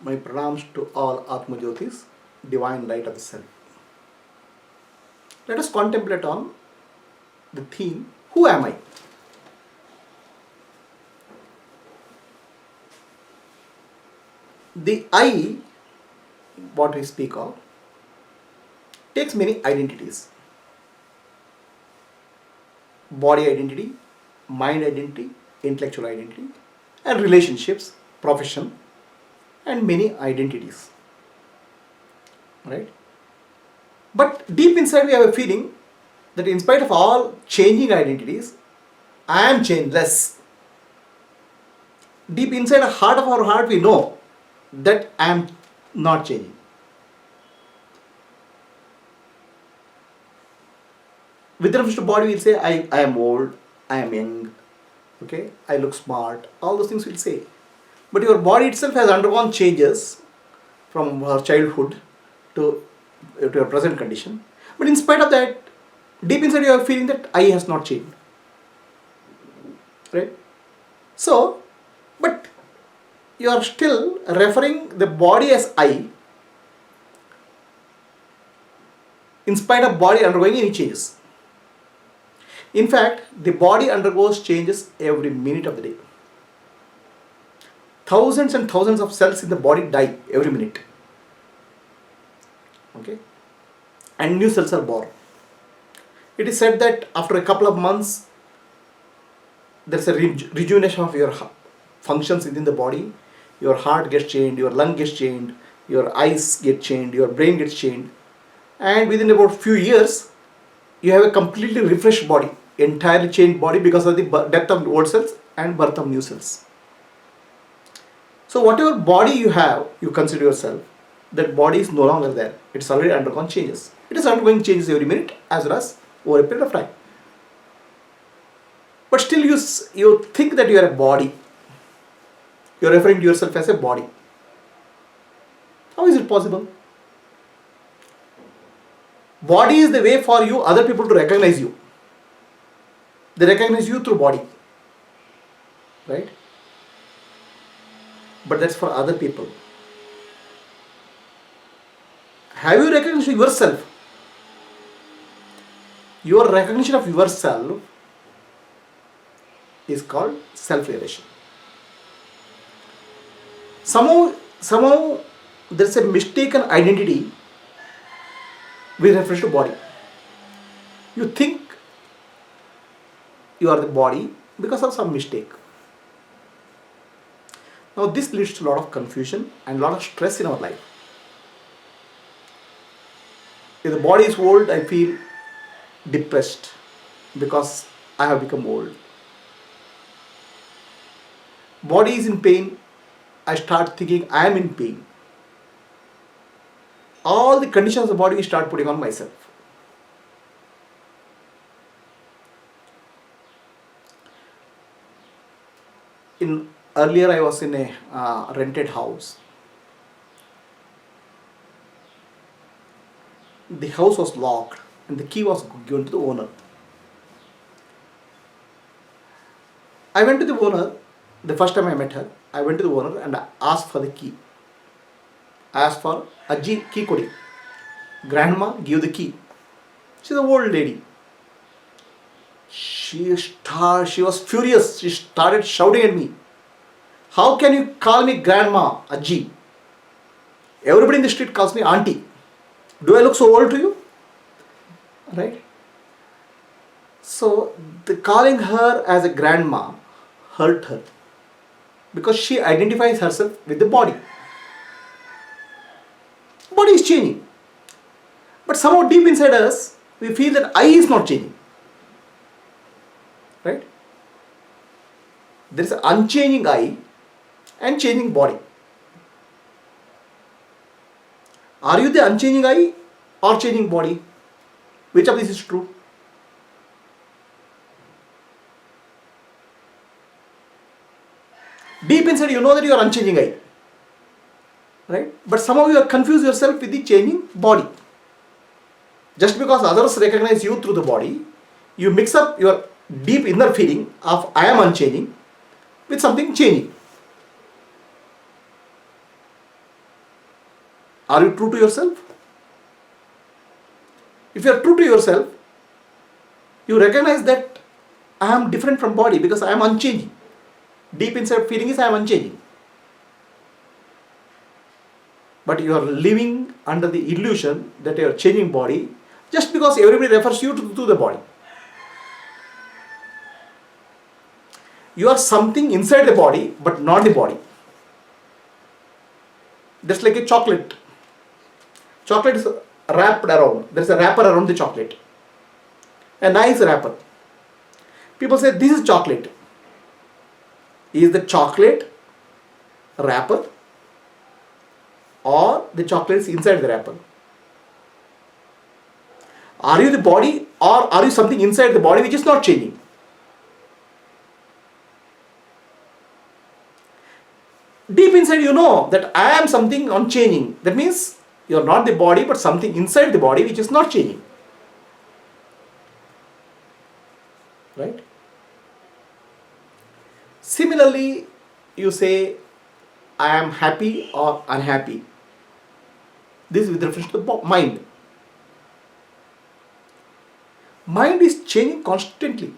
My pranams to all Atma Jyotis, divine light of the self. Let us contemplate on the theme, who am I? The I, what we speak of, takes many identities. Body identity, mind identity, intellectual identity, and relationships, profession, and many identities. Right? But deep inside we have a feeling that in spite of all changing identities, I am changeless. Deep inside the heart of our heart we know that I am not changing. With reference to body we'll say I am old, I am young, okay, I look smart, all those things we'll say. But your body itself has undergone changes from her childhood to your present condition. But in spite of that, deep inside you are feeling that I has not changed. Right? So, but you are still referring the body as I in spite of body undergoing any changes. In fact, the body undergoes changes every minute of the day. Thousands and thousands of cells in the body die every minute. Okay? And new cells are born. It is said that after a couple of months, there is a rejuvenation of your functions within the body. Your heart gets changed, your lung gets changed, your eyes get changed, your brain gets changed. And within about few years, you have a completely refreshed body, entirely changed body because of the death of old cells and birth of new cells. So whatever body you have, you consider yourself, that body is no longer there. It's already undergone changes. It is undergoing changes every minute as well as over a period of time. But still you think that you are a body. You are referring to yourself as a body. How is it possible? Body is the way for you, other people to recognize you. They recognize you through body. Right? But that's for other people. Have you recognized yourself? Your recognition of yourself is called self-realization. Somehow there is a mistaken identity with reference to body. You think you are the body because of some mistake. Now this leads to a lot of confusion and a lot of stress in our life. If the body is old, I feel depressed because I have become old. Body is in pain, I start thinking I am in pain. All the conditions of the body we start putting on myself. Earlier I was in a rented house. The house was locked and the key was given to the owner. I went to the owner, the first time I met her, I went to the owner and I asked for the key. I asked for Ajji key kodi. Grandma, give the key. She's an old lady. She was furious. She started shouting at me. How can you call me grandma, Ajji? Everybody in the street calls me auntie. Do I look so old to you? Right? So, calling her as a grandma hurt her because she identifies herself with the body. Body is changing. But somehow deep inside us, we feel that I is not changing. Right? There is an unchanging I and changing body. Are you the unchanging I or changing body? Which of this is true? Deep inside you know that you are unchanging I. Right? But somehow you are confused yourself with the changing body. Just because others recognize you through the body, you mix up your deep inner feeling of I am unchanging with something changing. Are you true to yourself? If you are true to yourself, you recognize that I am different from body because I am unchanging. Deep inside feeling is I am unchanging. But you are living under the illusion that you are changing body just because everybody refers you to the body. You are something inside the body but not the body. Just like a chocolate. Chocolate is wrapped around. There is a wrapper around the chocolate. A nice wrapper. People say this is chocolate. Is the chocolate wrapper or the chocolate is inside the wrapper? Are you the body or are you something inside the body which is not changing? Deep inside you know that I am something unchanging. That means you are not the body but something inside the body which is not changing. Right? Similarly, you say I am happy or unhappy. This is with reference to the mind. Mind is changing constantly.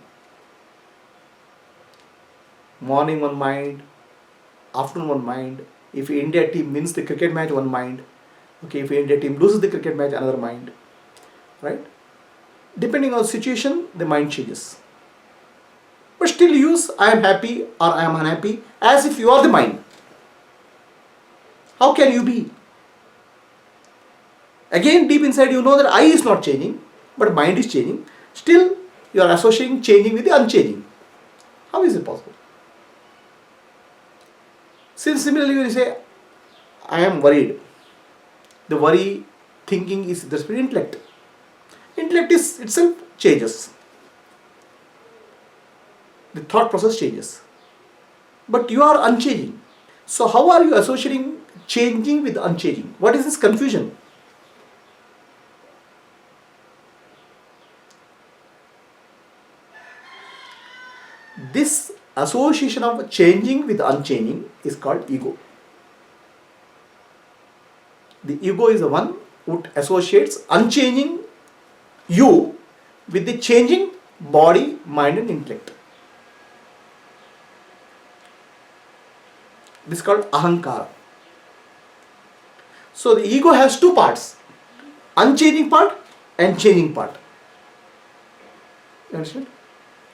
Morning one mind, afternoon one mind. If India team wins the cricket match, one mind. Okay, if India team loses the cricket match, another mind. Right? Depending on situation, the mind changes. But still use I am happy or I am unhappy as if you are the mind. How can you be? Again, deep inside you know that I is not changing, but mind is changing. Still, you are associating changing with the unchanging. How is it possible? Since similarly, when you say, I am worried, the worry thinking is the intellect. Intellect is itself changes. The thought process changes. But you are unchanging. So how are you associating changing with unchanging? What is this confusion? This association of changing with unchanging is called ego. The ego is the one who associates unchanging you with the changing body, mind and intellect. This is called ahankara. So the ego has two parts, unchanging part and changing part. You understand?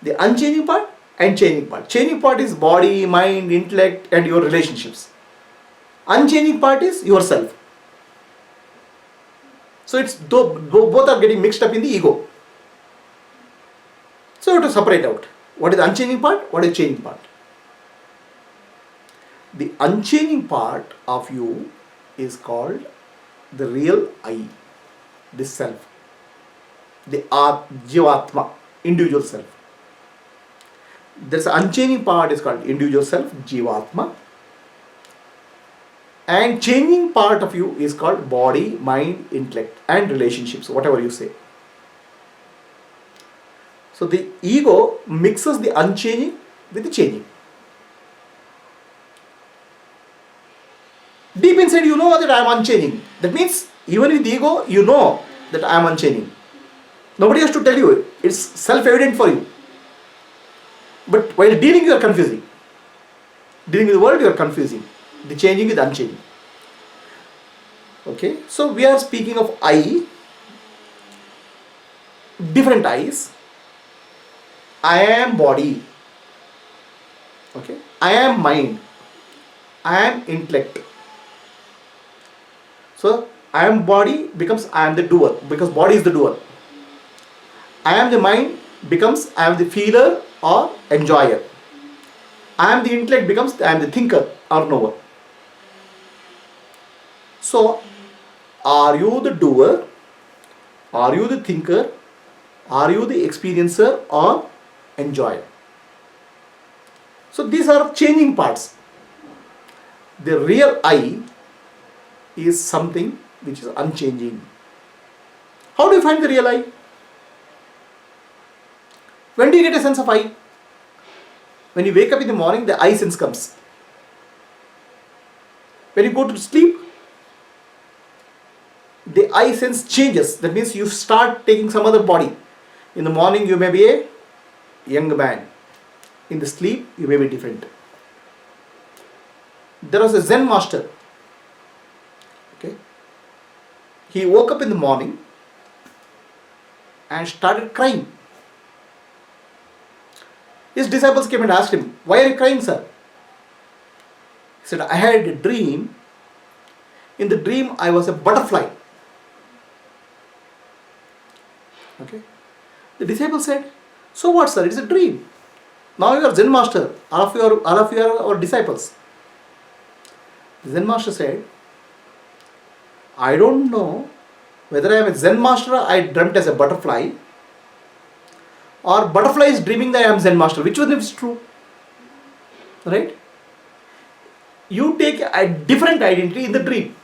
The unchanging part and changing part. Changing part is body, mind, intellect and your relationships. Unchanging part is yourself. So it's both are getting mixed up in the ego. So you have to separate out what is the unchanging part, what is the changing part. The unchanging part of you is called the real I, the self, the Atma, individual self. This unchanging part is called individual self, Jivatma. And changing part of you is called body, mind, intellect and relationships, whatever you say. So the ego mixes the unchanging with the changing. Deep inside you know that I am unchanging. That means even with the ego you know that I am unchanging. Nobody has to tell you. It's self-evident for you. But while dealing you are confusing. Dealing with the world you are confusing. The changing with unchanging. Okay. So we are speaking of I. Different I's. I am body. Okay. I am mind. I am intellect. So I am body becomes I am the doer because body is the doer. I am the mind becomes I am the feeler or enjoyer. I am the intellect becomes I am the thinker or knower. So are you the doer? Are you the thinker? Are you the experiencer or enjoyer? So these are changing parts. The real I is something which is unchanging. How do you find the real I? When do you get a sense of I? When you wake up in the morning, the I sense comes. When you go to sleep, the I sense changes. That means you start taking some other body. In the morning you may be a young man. In the sleep you may be different. There was a Zen master. Okay. He woke up in the morning and started crying. His disciples came and asked him, "Why are you crying, sir?" He said, "I had a dream. In the dream I was a butterfly." Okay. The disciple said, "So what, sir? It's a dream. Now you are Zen master. All of you are our disciples." The Zen master said, "I don't know whether I am a Zen master, I dreamt as a butterfly, or butterfly is dreaming that I am Zen master. Which one is true?" Right? You take a different identity in the dream.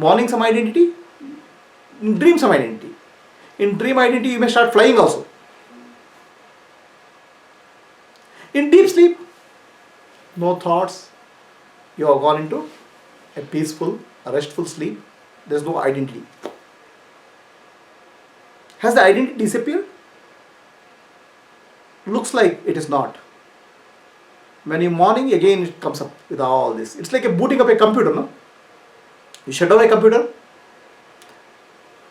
Morning some identity, in dream some identity. In dream identity you may start flying also. In deep sleep, no thoughts, you have gone into a peaceful, restful sleep. There is no identity. Has the identity disappeared? Looks like it is not. When you morning, again it comes up with all this. It's like a booting up a computer, no? You shut down a computer,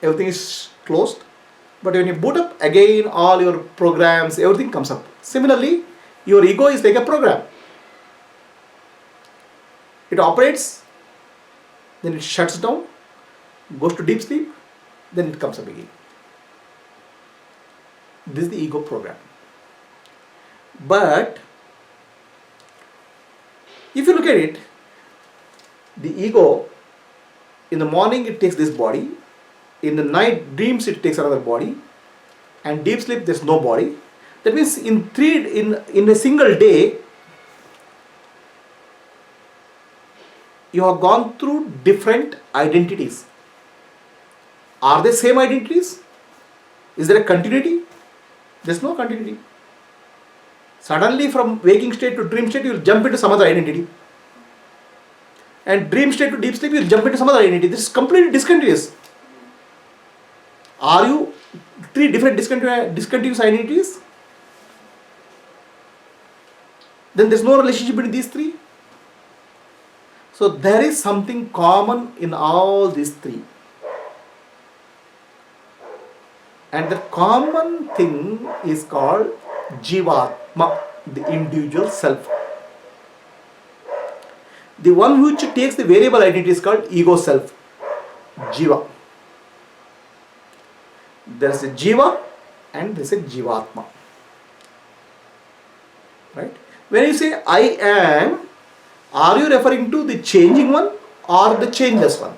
everything is closed. But when you boot up, again all your programs, everything comes up. Similarly, your ego is like a program. It operates, then it shuts down, goes to deep sleep, then it comes up again. This is the ego program. But if you look at it, the ego, in the morning it takes this body, in the night dreams it takes another body, and deep sleep there's no body. That means in a single day, you have gone through different identities. Are they same identities? Is there a continuity? There's no continuity. Suddenly from waking state to dream state, you will jump into some other identity. And dream state to deep sleep, you will jump into some other identity. This is completely discontinuous. Are you three different discontinuous identities? Then there's no relationship between these three. So there is something common in all these three. And the common thing is called Jivatma, the individual self. The one which takes the variable identity is called ego self, Jiva. There is a Jiva and there is a Jivatma. Right? When you say I am, are you referring to the changing one or the changeless one?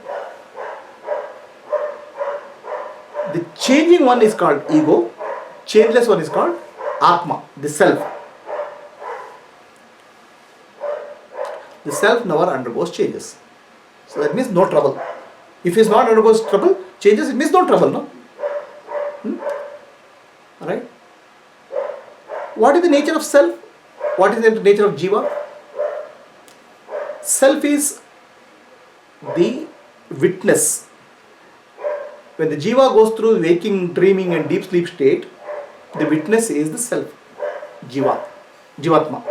The changing one is called ego, changeless one is called Atma, the self. The self never undergoes changes. So that means no trouble. If it not undergoes trouble, changes, it means no trouble, no? Alright? What is the nature of self? What is the nature of Jiva? Self is the witness. When the Jiva goes through waking, dreaming and deep sleep state, the witness is the self, Jivatma.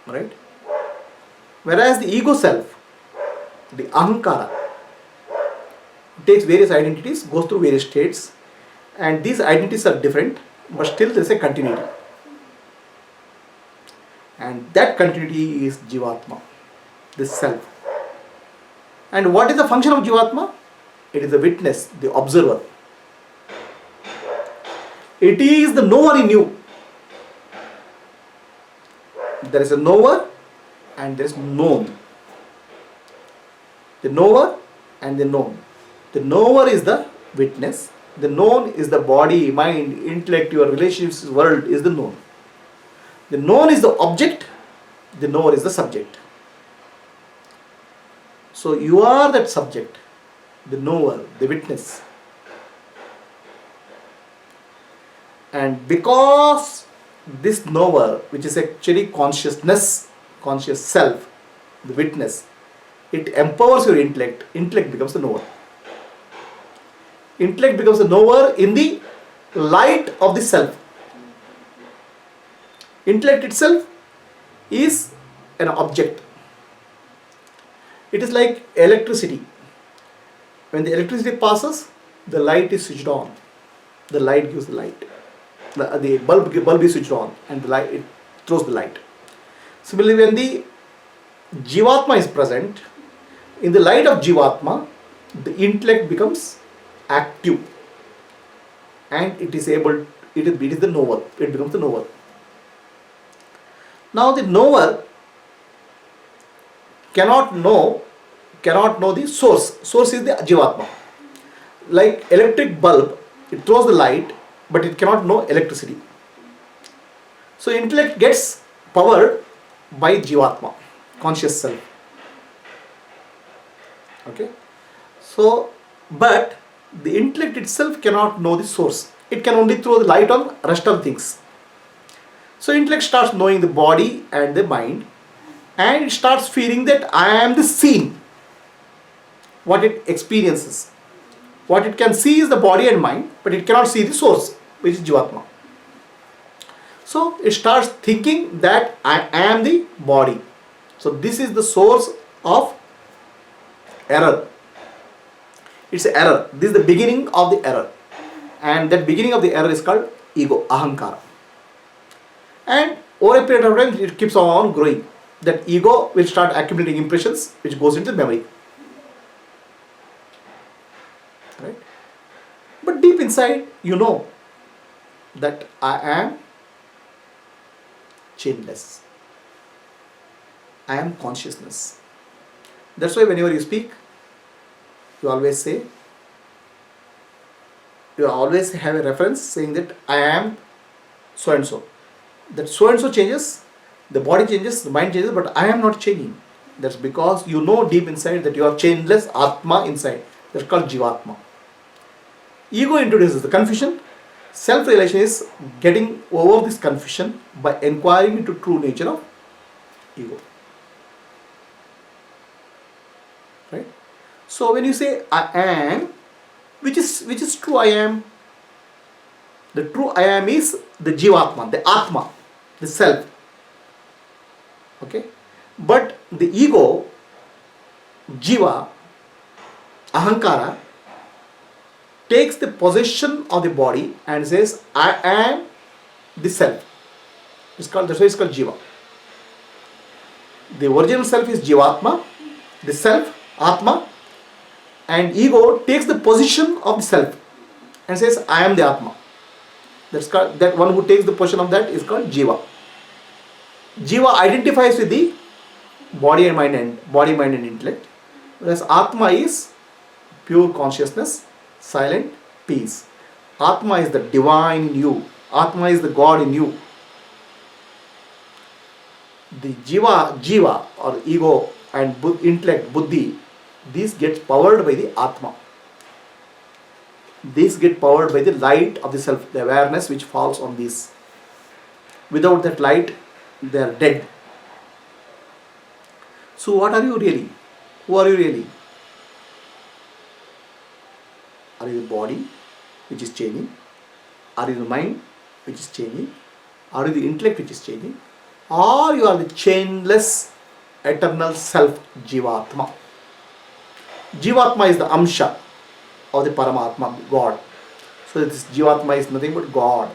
Right? Whereas the ego self, the Ahankara, takes various identities, goes through various states, and these identities are different, but still there is a continuity. And that continuity is Jivatma, the self. And what is the function of Jivatma? It is the witness, the observer. It is the knower in you. There is a knower and there is known. The knower and the known. The knower is the witness. The known is the body, mind, intellect, your relationships, world is the known. The known is the object. The knower is the subject. So you are that subject, the knower, the witness. And because this knower, which is actually consciousness, conscious self, the witness, It empowers your intellect. Intellect becomes the knower. Intellect becomes the knower in the light of the self. Intellect itself is an object. It is like electricity. When the electricity passes, the light is switched on. The light gives the light. The bulb is switched on and the light, it throws the light. Similarly, when the Jivatma is present, in the light of Jivatma, the intellect becomes active and it is the knower. It becomes the knower. Now the knower cannot know the source. Source is the Jivatma. Like electric bulb, it throws the light, but it cannot know electricity. So intellect gets powered by Jivatma, conscious self. Okay. So, but the intellect itself cannot know the source. It can only throw the light on rest of things. So intellect starts knowing the body and the mind, and it starts feeling that I am the scene. What it experiences. What it can see is the body and mind, but it cannot see the source, which is Jivatma. So it starts thinking that I am the body. So this is the source of error. It's an error. This is the beginning of the error. And that beginning of the error is called ego, ahankara. And over a period of time, it keeps on growing. That ego will start accumulating impressions, which goes into memory. Right? But deep inside, you know that I am chainless. I am consciousness. That's why whenever you speak, you always have a reference saying that I am so and so. That so and so changes, the body changes, the mind changes, but I am not changing. That's because you know deep inside that you are chainless Atma inside. That's called Jivatma. Ego introduces the confusion. Self-realization is getting over this confusion by inquiring into true nature of ego. Right? So when you say I am, which is true I am? The true I am is the Jivatma, the Atma, the self. Okay? But the ego, Jiva, Ahankara, takes the possession of the body and says, I am the self. That's why it's called Jiva. The original self is Jivatma, the self, Atma, and ego takes the position of the self and says, I am the Atma. That one who takes the position of that is called Jiva. Jiva identifies with the body, mind and intellect, whereas Atma is pure consciousness, silent peace. Atma is the divine in you. Atma is the God in you. The Jiva or ego and intellect, Buddhi, these get powered by the Atma. These get powered by the light of the self, the awareness which falls on these. Without that light, they are dead. So what are you really? Who are you really? Are you the body which is changing? Are you the mind which is changing? Are you the intellect which is changing? Or you are the chainless eternal self, Jivatma. Jivatma is the Amsha of the Paramatma, God. So this Jivatma is nothing but God.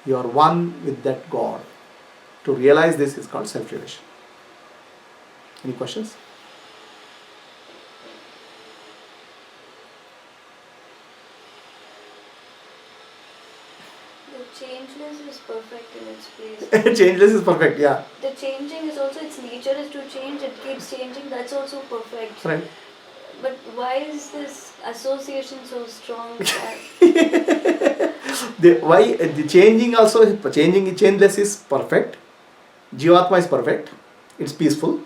You are one with that God. To realize this is called self-realization. Any questions? The changeless is perfect in its place. Changeless is perfect, yeah. The changing is also, its nature is to change, it keeps changing, that's also perfect. Right. But why is this association so strong? The changing changeless is perfect. Jivatma is perfect. It's peaceful.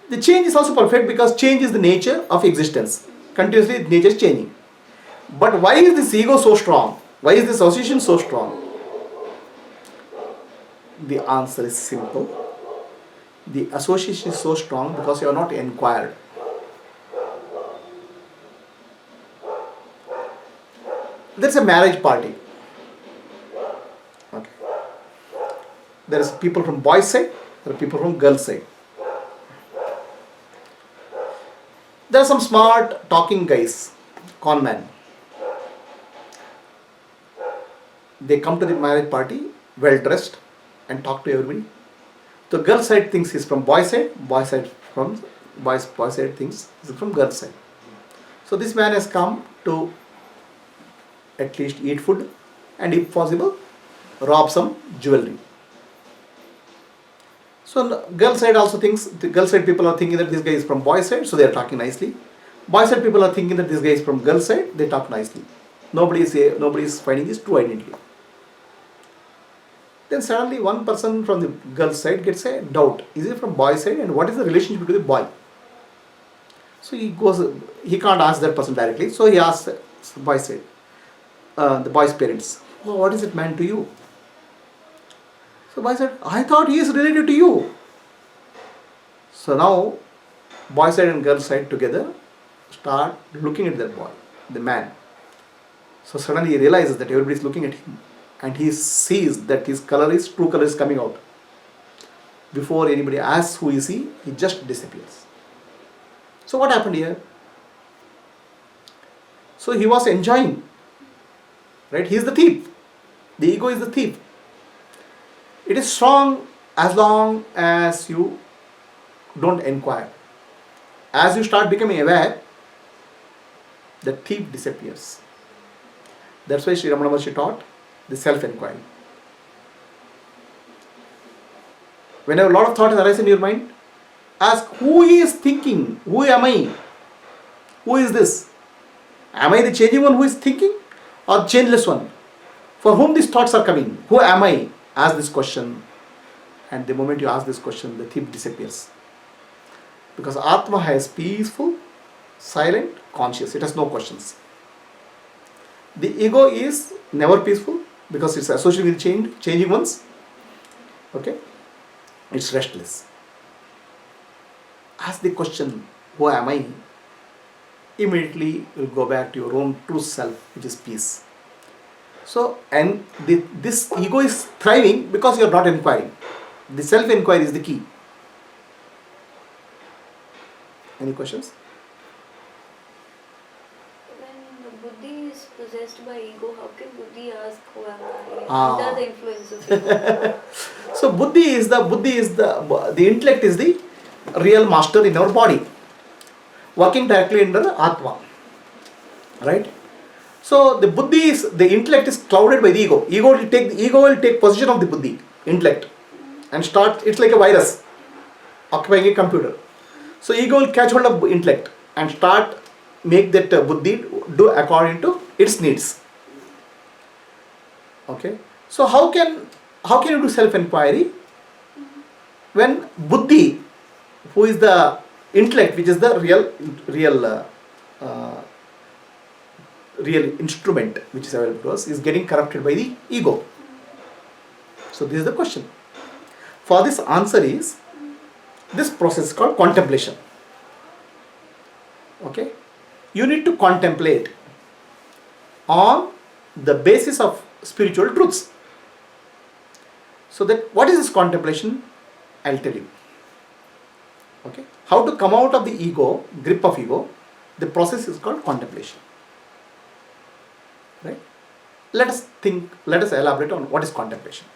The change is also perfect because change is the nature of existence. Continuously nature is changing. But why is this ego so strong? Why is this association so strong? The answer is simple. The association is so strong because you are not inquired. There's a marriage party. Okay. There is people from boys' side, there are people from girls' side. There are some smart talking guys, con men. They come to the marriage party well dressed and talk to everybody. The girl side thinks he's from boy side from boy side thinks he's from girl side. So this man has come to at least eat food and if possible rob some jewelry. So the girl side also thinks, the girl side people are thinking that this guy is from boy side, so they are talking nicely. Boy side people are thinking that this guy is from girl side, they talk nicely. Nobody is finding his true identity. Then suddenly one person from the girl side gets a doubt. Is he from boy side and what is the relationship with the boy? So he can't ask that person directly. So he asks the boy side, the boy's parents, oh, what is it man to you? So boy said, I thought he is related to you. So now boy side and girl side together start looking at that boy, the man. So suddenly he realizes that everybody is looking at him. And he sees that his true color is coming out. Before anybody asks who is he just disappears. So what happened here? So he was enjoying, right? He is the thief. The ego is the thief. It is strong as long as you don't inquire. As you start becoming aware, the thief disappears. That's why Sri Ramana Maharshi taught the self-inquiry. Whenever a lot of thoughts arise in your mind, ask who is thinking? Who am I? Who is this? Am I the changing one who is thinking or changeless one? For whom these thoughts are coming? Who am I? Ask this question, and the moment you ask this question, the thief disappears. Because Atma has peaceful, silent, conscious. It has no questions. The ego is never peaceful because it's associated with changing ones. Okay? It's restless. Ask the question, who am I? Immediately you'll go back to your own true self, which is peace. So, and this ego is thriving because you are not inquiring. The self-inquiry is the key. Any questions? When the buddhi is possessed by ego, how can buddhi ask who am I? Ah. Under the influence of ego. So the intellect is the real master in our body, working directly under Atma, right? So the intellect is clouded by the ego. Ego will take possession of the buddhi, intellect, and start. It's like a virus occupying a computer. So ego will catch hold of intellect and start make that buddhi do according to its needs. Okay. So how can you do self-inquiry when buddhi, who is the intellect, which is the real instrument which is available to us, is getting corrupted by the ego? So this is the question. For this answer is, this process is called contemplation. Okay? You need to contemplate on the basis of spiritual truths. So that what is this contemplation? I'll tell you. Okay? How to come out of the ego, grip of ego, the process is called contemplation. Right? Let us elaborate on what is contemplation.